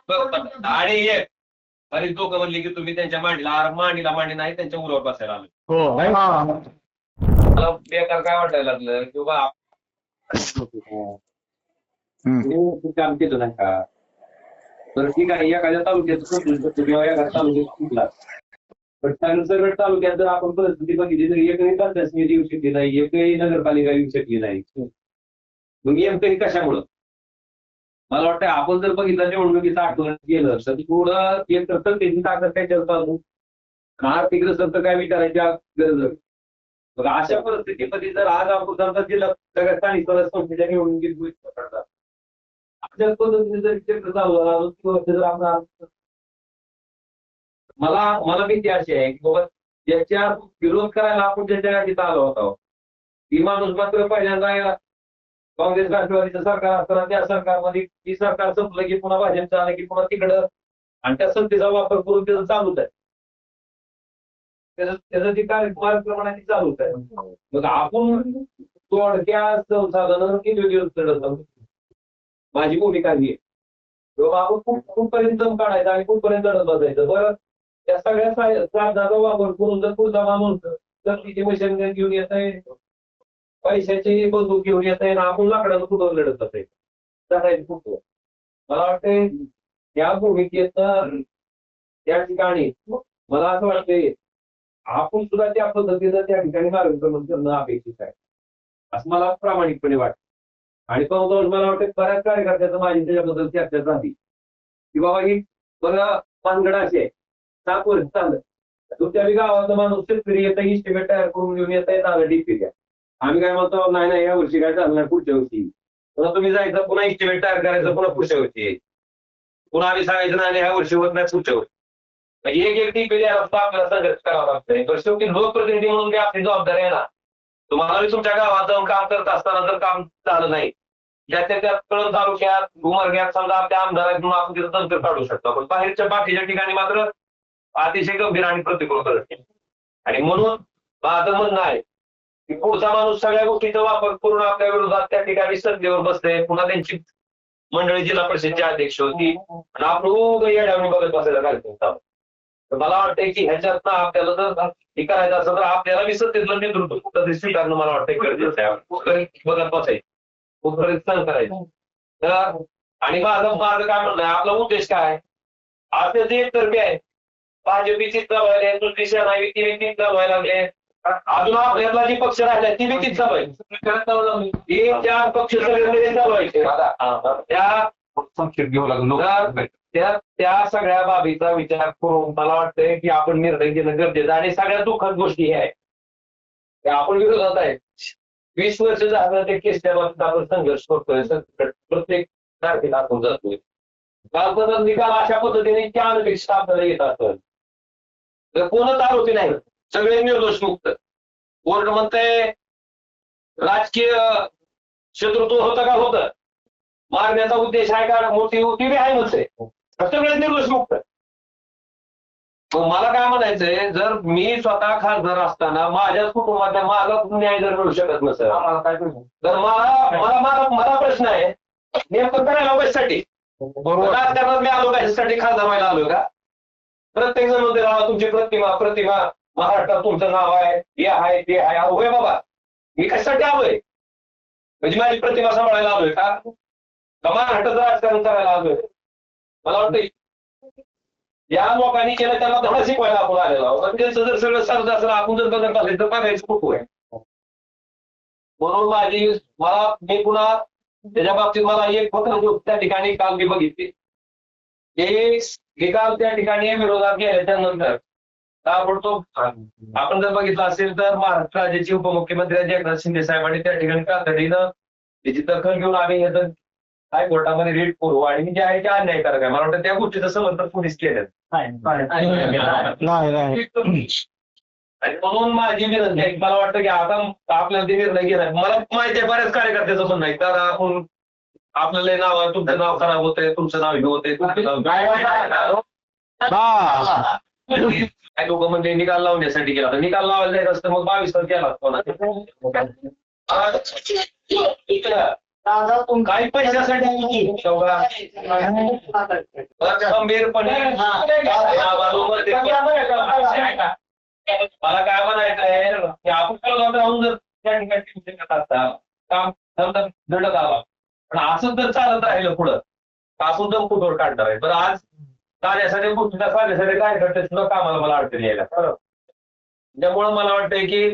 आणि एक बरीच लोक म्हणली की तुम्ही त्यांच्या मांडीला मांडी नाही त्यांच्या उरावर बसायला आलो. मला बेकार काय वाटायला लागलं की बाबा काम केलं नाही का. तर ठीक आहे एखाद्या तालुक्यात समजू शकतो किंवा एखाद्या तालुक्यात शिकला पण सगळं तालुक्यात जर आपण परिस्थिती बघितली तर एकही पंचायत समिती येऊ शकली नाही, एकही नगरपालिका येऊ शकली नाही. मग नेमकंही कशामुळं मला वाटतं आपण जर बघितलं निवडणुकीचं आठवण केलं तर थोडं एक तर त्याची ताकद काय चालतं आर्थिक तर काय विचारायची गरज नाही. मग अशा परिस्थितीमध्ये जर आज आपण समजा जिल्हा सगळ्या स्थानिक स्वराज्य संस्थेच्या निवडणुकीत पडतात अशा पद्धतीने जर क्षेत्र चालू झाला किंवा जर आपण मला भीती अशी आहे की बाबा ज्याच्या विरोध करायला आपण ज्याच्या तिथं आलो होतो ती माणूस मात्र पहिल्यांदा काँग्रेस राष्ट्रवादीचं सरकार असताना त्या सरकारमध्ये ती सरकार संपलं की पुन्हा भाजपचं आलं की पुन्हा तिकडं आणि त्या सत्तेचा वापर करून त्याचं चालूच आहे. त्याचं जे कार्यक्रम आहे ती चालूच आहे. मग आपण थोडक्या संसाधनं किती माझी भूमिका ही आहे किंवा आपण कुठपर्यंत दम काढायचा आणि कुठपर्यंत लढत बसायचं. बरं त्या सगळ्या साधनाचा वापर करून जर पुढचा माणूस तिची मशीन घेऊन येत आहे पैशाची बंदूक घेऊन येत आहे ना आपण लाकडानं कुठं लढत असायचं कुठं. मला वाटतंय त्या भूमिकेत त्या ठिकाणी मला असं वाटतंय आपण सुद्धा त्या पद्धतीनं त्या ठिकाणी मार्गक्रमण करणं अपेक्षित आहे असं मला प्रामाणिकपणे वाटतं. आणि पण मला वाटतं बऱ्याच कार्यकर्त्याचं माझी त्याच्याबद्दल चर्चा झाली की बाबा ही बरं पानगड अशी आहे 7 वर्ष चाललं तुमच्या गावाचा माणूस शेतकरी येतं इस्टिमेट तयार करून घेऊन येत आहे झालं डीपी द्या. आम्ही काय म्हणतो नाही या वर्षी काय चालणार पुढच्या वर्षी पुन्हा तुम्ही जायचं पुन्हा इस्टिमेट तयार करायचं पुन्हा पुढच्या वर्षी पुन्हा आम्ही सांगायचं नाही ह्या वर्षी होत नाही पुढच्या वर्षी. एक डीपी द्यायला आपल्याला संघर्ष करावा लागतंय. तर शेवटी लोकप्रतिनिधी म्हणून काय आपली जबाबदारी आहे ना. तुम्हाला तुमच्या गावात जाऊन काम करत असताना जर काम झालं नाही ज्याच्या त्या कळंब तालुक्यात उमरग्यात समजा आपल्या आमदारातून आपण तिथं तंत्र काढू शकतो पण बाहेरच्या बाकीच्या ठिकाणी मात्र अतिशय गंभीर आणि प्रतिकूल करत. आणि म्हणून माझं म्हणणं आहे की पुढचा माणूस सगळ्या गोष्टीचा वापर करून आपल्या विरोधात त्या ठिकाणी सत्तेवर बसते पुन्हा त्यांची मंडळी जिल्हा परिषदची अध्यक्ष होती आणि आपण येड्यावरून बघत बसायला कार्यक्रम. तर मला वाटतंय की ह्याच्यात आपल्याला जर हे करायचं असं तर आपल्याला विसरतेतलं नेतृत्व कुठं स्वीकारणं मला वाटतं गरजेचं आहे. बघत बसायचं कुठपर्यंत सहन करायचं. तर आणि माझं काय म्हणणं आहे आपला उद्देश काय आज त्याचे एकतर्फी आहे भाजपची व्हायला दुसरी सेना ती व्यक्ती व्हायला लागले अजून आपल्याला जी पक्ष राहिले ती व्यक्तीच चालवायची हे 4 पक्ष सगळे चालवायचे त्या सगळ्या बाबीचा विचार करून मला वाटतंय की आपण निर्णय घेणं गरजेचं आणि सगळ्यात दुःखद गोष्टी हे आहे आपण विरोधात आहे 20 वर्ष झालं ते केसच्या बाबतीत आपण संघर्ष करतोय प्रत्येक तारखेला आपण जातोय. कालपत्र निकाल अशा पद्धतीने त्या अनपेक्षा आपल्याला येत असत तर कोणच आरोपी नाही सगळे निर्दोष मुक्त. कोर्ट म्हणतंय राजकीय शत्रुत्व होतं का होतं मारण्याचा उद्देश आहे का मोठी होती आहे म्हणते सगळे निर्दोष मुक्त. मला काय म्हणायचंय जर मी स्वतः खासदार असताना माझ्याच कुटुंबात माझा न्याय जर मिळू शकत नसेल तर मला प्रश्न आहे नेमकं करायला कशासाठी राजकारणात मी आलो कशासाठी खासदार व्हायला आलोय का. प्रत्येक जण म्हणते तुमची प्रतिमा महाराष्ट्रात तुमचं नाव आहे हे आहे ते आहे होय बाबा मी कशासाठी आलोय म्हणजे माझी प्रतिमा सांभाळायला आलोय का महाराष्ट्राचं राजकारण करायला आलोय. मला वाटतं या लोकांनी केलं त्यांना धडा शिकवायला आपण आलेला आहोत. त्यांचं जर सगळं सरद असलं आपण जर बदल पाहिजे तर बघायचं कुठं आहे. म्हणून मी पुन्हा त्याच्या बाबतीत मला एक फक्त त्या ठिकाणी काल मी बघितली निकाल त्या ठिकाणी विरोधात गेल्याच्या नंतर ताबडतोब आपण जर बघितलं असेल तर महाराष्ट्र राज्याचे उपमुख्यमंत्री एकनाथ शिंदे साहेबांनी त्या ठिकाणी तातडीनं त्याची दखल घेऊन आम्ही याचं हायकोर्टामध्ये रीट करू आणि जे आहे ते अन्यायकारक आहे. मला वाटतं त्या गोष्टीचं समर्थन पोलीस केलं आणि म्हणून माझी विनंती आहे मला वाटतं की आता आपल्याला ते निर्णय घेणार मला माहिती आहे बऱ्याच कार्यकर्त्याचं म्हणणं आहे तर आपण आपल्याला नाव तुमचं नाव खराब होतंय तुमचं नाव हे होतंय काही लोक म्हणजे निकाल लावण्यासाठी गेला तर निकाल लावायला जायचं असतं मग 22 केला काही पैशासाठी शेवगा गंभीरपणे मला काय म्हणायचंय की आपण राहून जर त्या ठिकाणी काम घडत आला पण असं जर चालत राहिलं पुढं पासून तर कुठवर काढणार आहे. बरं आज कार्यासाठी काय घडते सुद्धा कामाला मला अडचणी यायला बरोबर. त्यामुळं मला वाटतंय की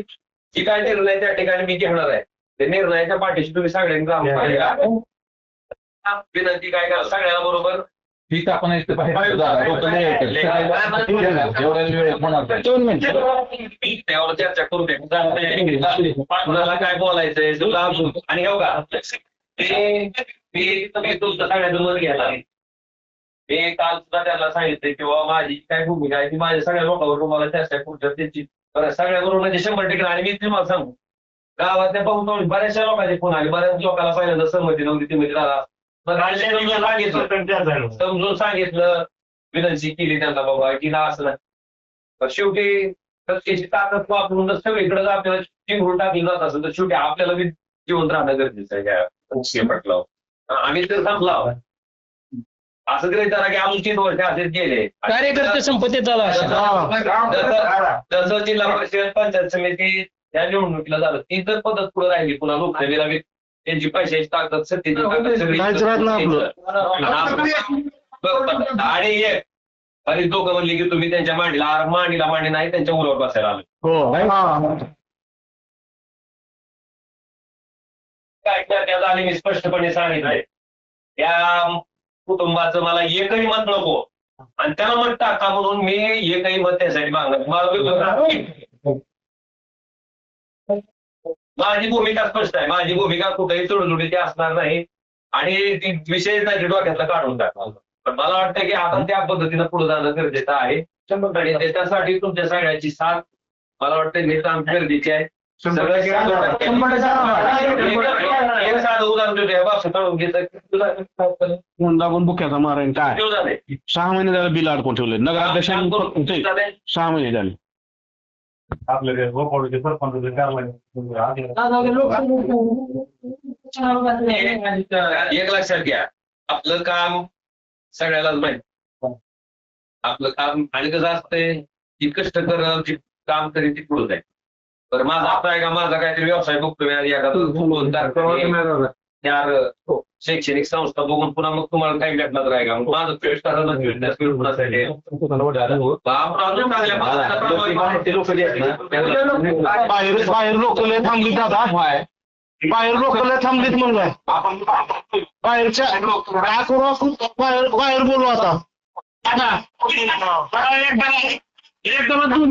जी काय निर्णय त्या ठिकाणी मी घेणार आहे ते निर्णयाच्या पाठीशी तुम्ही सगळ्यांनी विनंती काय करा सगळ्याला बरोबर ठीक आपण त्यावर चर्चा करू दे कुणाला काय बोलायचंय आणि हो का मी तुमचं सगळ्यांचं मत घ्यायला मी काल सुद्धा त्यांना सांगितलं किंवा माझी काय भूमिका आहे ती माझ्या सगळ्या लोकांवर मला चर्चा करू त्याची सगळ्याबरोबर म्हणजे 100% आणि मी तुम्हाला सांगू गावातल्या पाहून बऱ्याचशा लोकांचे फोन आले बऱ्याच लोकांना पहिल्यांदा सहमती नव्हती ती म्हणजे समजून सांगितलं विनंती केली त्यांना बाबा की ना असं नाही शेवटी त्याची ताकद वापरून सगळीकडे आपल्याला चिंगरून टाकली जात असेल तर शेवटी आपल्याला बी जिवंत राहणं गरजेचं आहे पटलं आम्ही तर थांबला असं गृहीत धरा की अजून 3 वर्ष असेच गेले कार्यकर्ते संपत्ती चालू जसं जिल्हा परिषद पंचायत समिती या निवडणुकीला झालं ती जर पद्धत पुढे राहिली पुन्हा लोकसभेला त्यांची पैशाची ताकद सत्तेची आणि एक आणि दोघं म्हणले की तुम्ही त्यांच्या मांडीला मांडी नाही त्यांच्या मुलावर बसायला आलं काय करण्यात आले मी स्पष्टपणे सांगितलंय त्या कुटुंबाचं मला एकही मत नको आणि त्याला मत टाका म्हणून मी एकही मत त्यासाठी मागणार मला माझी भूमिका स्पष्ट आहे माझी भूमिका कुठेही चुडचुडीची असणार नाही आणि ती विषय नाही डोक्यातला काढून टाकणार पण मला वाटतं की आता त्या पद्धतीनं पुढे जाणं गरजेचं आहे आणि त्याच्यासाठी तुमच्या सगळ्यांची साथ मला वाटतं हे काम गरजेचे आहे सगळं एक साधं उदाहरण देतो बापसा काढून घेतं लागून बुक्याचा मारायला काय 6 महिने झाले बिल अडकून ठेवले नगराध्यक्षांनी 6 महिने झाले आपल्याकडे एक लक्षात घ्या आपलं काम सगळ्यालाच माहित आपलं काम आणि कसं असतंय की कष्ट करत काम तरी ती पुढे जाईल तर माझा आता आहे का माझा काहीतरी व्यवसाय बघतो शैक्षणिक संस्था बघून पुन्हा मग तुम्हाला काही भेटणार आहे का माझं बाहेर लोक थांबलीत दादा बाहेर लोक थांबलीत म्हणलं बाहेरच्या बाहेर बोलू आता एकदम